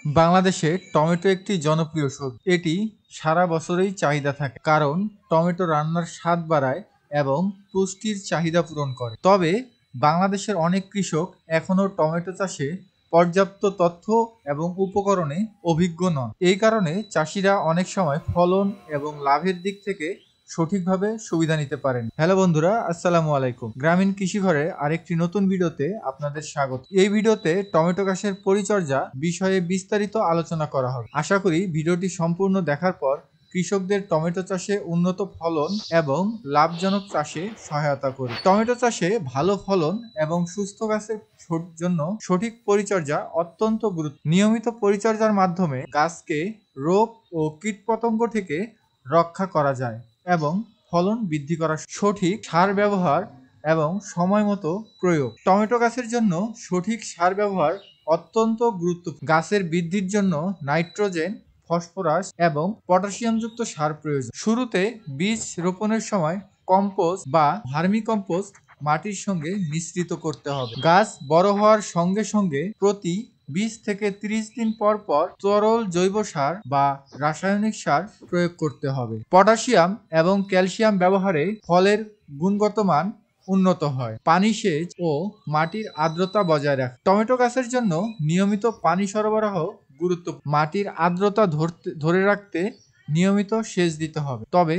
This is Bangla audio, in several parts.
বাংলাদেশে টমেটো একটি জনপ্রিয় সবজি। এটি সারা বছরই চাহিদা থাকে, কারণ টমেটো রান্নার স্বাদ বাড়ায় এবং পুষ্টির চাহিদা পূরণ করে। তবে বাংলাদেশের অনেক কৃষক এখনও টমেটো চাষে পর্যাপ্ত তথ্য এবং উপকরণে অভিজ্ঞ নন। এই কারণে চাষিরা অনেক সময় ফলন এবং লাভের দিক থেকে সঠিকভাবে সুবিধা নিতে পারেন। হ্যালো বন্ধুরা, আসসালামু আলাইকুম। গ্রামীণ কৃষি ঘরে আরেকটি নতুন ভিডিওতে আপনাদের স্বাগত। এই ভিডিওতে টমেটো গাছের পরিচর্যা বিষয়ে বিস্তারিত আলোচনা করা হবে। আশা করি ভিডিওটি সম্পূর্ণ দেখার পর কৃষকদের টমেটো চাষে উন্নত ফলন এবং লাভজনক চাষে সহায়তা করবে। টমেটো চাষে ভালো ফলন এবং সুস্থ গাছের জন্য সঠিক পরিচর্যা অত্যন্ত গুরুত্বপূর্ণ। নিয়মিত পরিচর্যার মাধ্যমে গাছকে রোগ ও কীটপতঙ্গ থেকে রক্ষা করা যায় এবং ফলন বৃদ্ধি করা। সঠিক সার ব্যবহার এবং সময় মতো প্রয়োগ। টমেটো গাছের জন্য সঠিক সার ব্যবহার অত্যন্ত গুরুত্বপূর্ণ। গাছের বৃদ্ধির জন্য নাইট্রোজেন, ফসফরাস এবং পটাশিয়ামযুক্ত সার প্রয়োজন। শুরুতে বীজ রোপণের সময় কম্পোস্ট বা ভার্মি কম্পোস্ট মাটির সঙ্গে মিশ্রিত করতে হবে। গাছ বড় হওয়ার সঙ্গে সঙ্গে প্রতি 20 থেকে 30 দিন পর পর তরল জৈব সার বা রাসায়নিক সার প্রয়োগ করতে হবে। পটাশিয়াম এবং ক্যালসিয়াম ব্যবহারে ফলের গুণগত মান উন্নত হয়। পানি সেচ ও মাটির আর্দ্রতা বজায় রাখে। টমেটো গাছের জন্য নিয়মিত পানি সরবরাহ গুরুত্বপূর্ণ। মাটির আর্দ্রতা ধরে রাখতে নিয়মিত সেচ দিতে হবে, তবে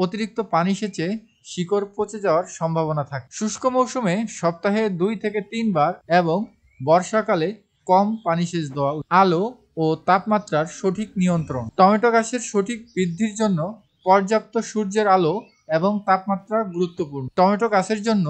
অতিরিক্ত পানি সেচে শিকড় পচে যাওয়ার সম্ভাবনা থাকে। শুষ্ক মৌসুমে সপ্তাহে 2 থেকে 3 বার এবং বর্ষাকালে কম পানি সেচ দেওয়া। আলো ও তাপমাত্রার সঠিক নিয়ন্ত্রণ। টমেটো গাছের সঠিক বৃদ্ধির জন্য পর্যাপ্ত সূর্যের আলো এবং তাপমাত্রা গুরুত্বপূর্ণ। টমেটো গাছের জন্য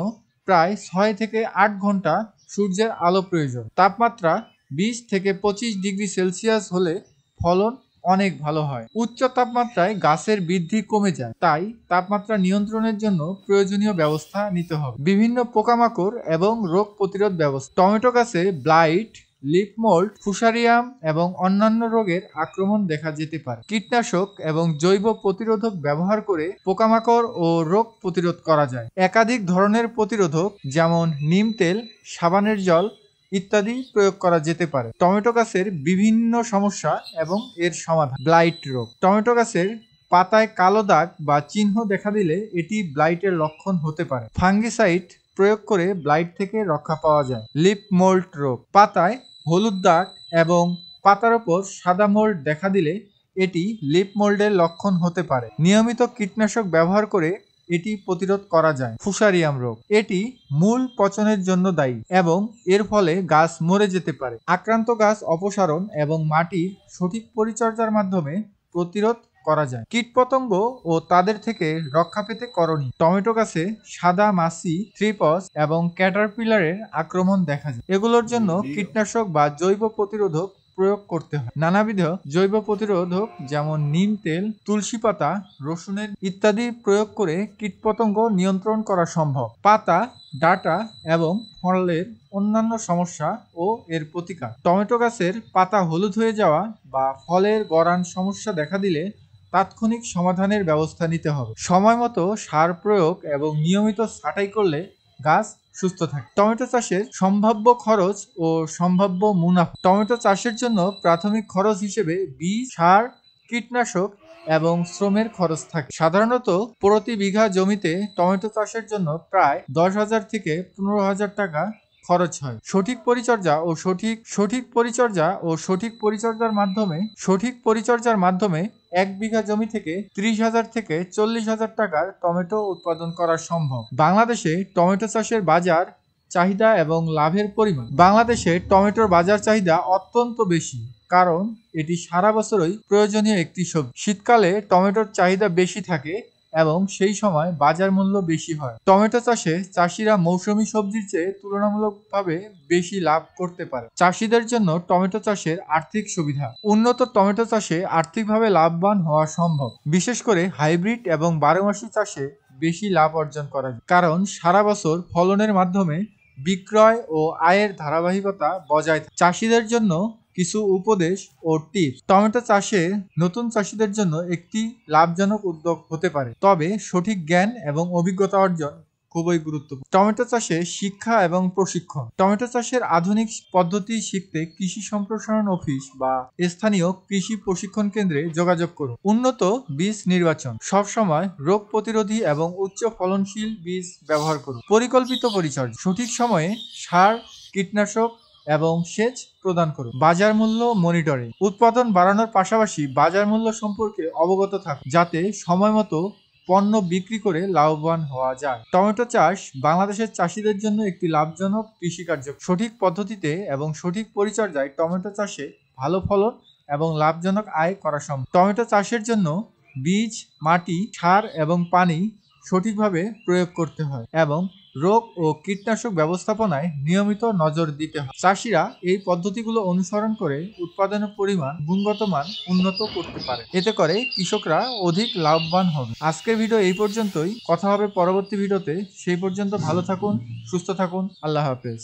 প্রায় 6 থেকে 8 ঘন্টা সূর্যের আলো প্রয়োজন। তাপমাত্রা 20 থেকে 25 ডিগ্রি সেলসিয়াস হলে ফলন অনেক ভালো হয়। উচ্চ তাপমাত্রায় গাছের বৃদ্ধি কমে যায়, তাই তাপমাত্রা নিয়ন্ত্রণের জন্য প্রয়োজনীয় ব্যবস্থা নিতে হবে। বিভিন্ন পোকামাকড় এবং রোগ প্রতিরোধ ব্যবস্থা। টমেটো গাছে ব্লাইট, লিফ মোল্ড, ফুসারিয়াম এবং অন্যান্য রোগের আক্রমণ দেখা যেতে পারে। কীটনাশক এবং জৈব প্রতিরোধক ব্যবহার করে পোকামাকড় ও রোগ প্রতিরোধ করা যায়। একাধিক ধরনের প্রতিরোধক যেমন নিম তেল, সাবানের জল ইত্যাদি প্রয়োগ করা যেতে পারে। টমেটো গাছের বিভিন্ন সমস্যা এবং এর সমাধান। ব্লাইট রোগ। টমেটো গাছের পাতায় কালো দাগ বা চিহ্ন দেখা দিলে এটি ব্লাইটের লক্ষণ হতে পারে। ফাঙ্গিসাইড প্রয়োগ করে ব্লাইট থেকে রক্ষা পাওয়া যায়। লিফ মোল্ড রোগ। পাতায় হলুদ দাগ এবং পাতার উপর সাদা মোল্ড দেখা দিলে এটি লিফ মোল্ডের লক্ষণ হতে পারে। নিয়মিত কীটনাশক ব্যবহার করে এটি প্রতিরোধ করা যায়। ফুসারিয়াম রোগ। এটি মূল পচনের জন্য দায়ী এবং এর ফলে গাছ মরে যেতে পারে। আক্রান্ত গাছ অপসারণ এবং মাটির সঠিক পরিচর্যার মাধ্যমে প্রতিরোধ করা যায়। কীটপতঙ্গ ও তাদের থেকে রক্ষা পেতে করণীয়। টমেটো গাছে সাদা মাছি, থ্রিপস এবং ক্যাটারপিলারের আক্রমণ দেখা যায়। এগুলোর জন্য কীটনাশক বা জৈব প্রতিরোধক প্রয়োগ করতে হয়। নানাবিধ জৈব প্রতিরোধক যেমন নিম তেল, তুলসী পাতা, রসুনের ইত্যাদি প্রয়োগ করে কীটপতঙ্গ নিয়ন্ত্রণ করা সম্ভব। পাতা, ডাঁটা এবং ফলের অন্যান্য সমস্যা ও এর প্রতিকার। টমেটো গাছের পাতা হলুদ হয়ে যাওয়া বা ফলের গড়ান সমস্যা দেখা দিলে তাৎক্ষণিক সমাধানের ব্যবস্থা নিতে হবে। সময় মতো সার প্রয়োগ এবং নিয়মিত ছাঁটাই করলে গাছ সুস্থ থাকে। টমেটো চাষের সম্ভাব্য খরচ ও সম্ভাব্য মুনাফা। টমেটো চাষের জন্য প্রাথমিক খরচ হিসেবে বীজ, সার, কীটনাশক এবং শ্রমের খরচ থাকে। সাধারণত প্রতি বিঘা জমিতে টমেটো চাষের জন্য প্রায় 10,000 থেকে 15,000 টাকা খরচ হয়। সঠিক পরিচর্যার মাধ্যমে 1 বিঘা জমি থেকে 30,000 থেকে 40,000 টাকার টমেটো উৎপাদন করা সম্ভব। বাংলাদেশে টমেটো চাষের বাজার চাহিদা এবং লাভের পরিমাণ। বাংলাদেশে টমেটোর বাজার চাহিদা অত্যন্ত বেশি, কারণ এটি সারা বছরই প্রয়োজনীয় একটি সবজি। শীতকালে টমেটোর চাহিদা বেশি থাকে এবং সেই সময় বাজার মূল্য বেশি হয়। টমেটো চাষে চাষিরা মৌসুমী সবজির চেয়ে তুলনামূলকভাবে বেশি লাভ করতে পারে। চাষিদের জন্য টমেটো চাষের আর্থিক সুবিধা। উন্নত টমেটো চাষে আর্থিকভাবে লাভবান হওয়া সম্ভব। বিশেষ করে হাইব্রিড এবং বারোমাসি চাষে বেশি লাভ অর্জন করা যায়, কারণ সারা বছর ফলনের মাধ্যমে বিক্রয় ও আয়ের ধারাবাহিকতা বজায় থাকে। চাষিদের জন্য কিছু উপদেশ ও টিপস। টমেটো চাষে নতুন চাষিদের জন্য একটি লাভজনক উদ্যোগ হতে পারে, তবে সঠিক জ্ঞান এবং অভিজ্ঞতা অর্জন খুবই গুরুত্বপূর্ণ। টমেটো চাষে শিক্ষা এবং প্রশিক্ষণ। টমেটো চাষের আধুনিক পদ্ধতি শিখতে কৃষি সম্প্রসারণ অফিস বা স্থানীয় কৃষি প্রশিক্ষণ কেন্দ্রে যোগাযোগ করুন। উন্নত বীজ নির্বাচন। সবসময় রোগ প্রতিরোধী এবং উচ্চ ফলনশীল বীজ ব্যবহার করুন। পরিকল্পিত পরিচর্যা। সঠিক সময়ে সার, কীটনাশক এবং সেচ প্রদান করুন। বাজার মূল্য মনিটরিং। উৎপাদন বাড়ানোর পাশাপাশি বাজার মূল্য সম্পর্কে অবগত থাকুন, যাতে সময়মতো পণ্য বিক্রি করে লাভবান হওয়া যায়। টমেটো চাষ বাংলাদেশের চাষিদের জন্য একটি লাভজনক কৃষিকার্য। সঠিক পদ্ধতিতে এবং সঠিক পরিচর্যায় টমেটো চাষে ভালো ফলন এবং লাভজনক আয় করা সম্ভব। টমেটো চাষের জন্য বীজ, মাটি, সার এবং পানি সঠিকভাবে প্রয়োগ করতে হয় এবং রোগ ও কীটনাশক ব্যবস্থাপনায় নিয়মিত নজর দিতে হয়। চাষিরা এই পদ্ধতিগুলো অনুসরণ করে উৎপাদনের পরিমাণ, গুণগত মান উন্নত করতে পারে। এতে করে কৃষকরা অধিক লাভবান হবে। আজকের ভিডিও এই পর্যন্তই। কথা হবে পরবর্তী ভিডিওতে। সেই পর্যন্ত ভালো থাকুন, সুস্থ থাকুন। আল্লাহ হাফেজ।